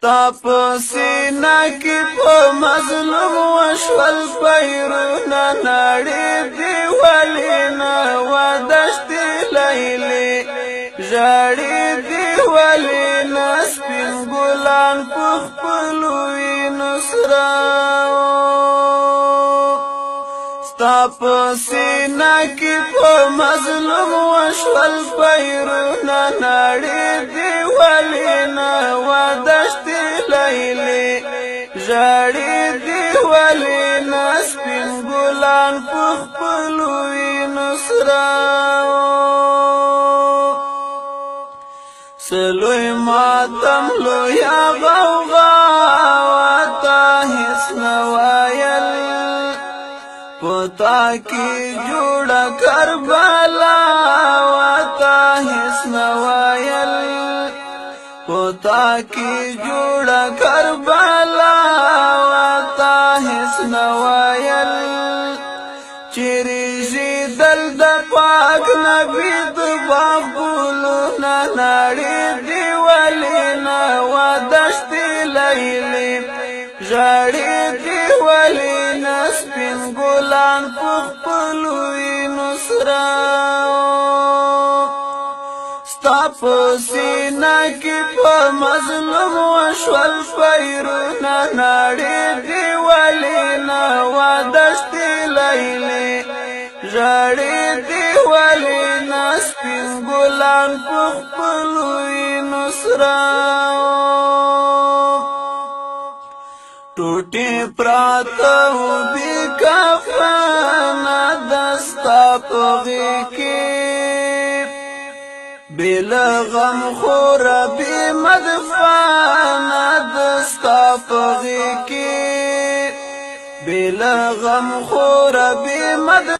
تا په سینه کې په مظلوم وشول پیرونه نړۍ دی ولینا ودشتي لیلې ژړې دی ولینا سپین ګلان په خپلو وینو سره ستا په سینه کې په مظلوم وشول پیرونه نړۍ دی ولینا ودشتي لیلې ژړې دی ولینا سپین ګلان په خپلو وینو سره سلوی ماتم لویا غوغا وتا هیڅ نه وایل پتا کی جوړه کربلا وتا هیڅ نه وایل پتا کی جوړه کربلا وتا هیڅ نه وایل چیرې دل د پاک نبی د باغ ګلونه نړۍ دی ولینا ودشتي لیلې ژړې دی ولینا سپین ګلان په خپلو وینو سره ستا په سینه کې په مظلوم وشول پیرونه نړۍ دی ولینا ودشتي لیلې ژړې دی ولینا سپین ګلان په خپلو وینو سره ټوټې پراته وو بې کفنه دستا په غېږ کې بې له غم خوره بې مدفنه دستا په غېږ کې بې له غم خوره بې مدفنه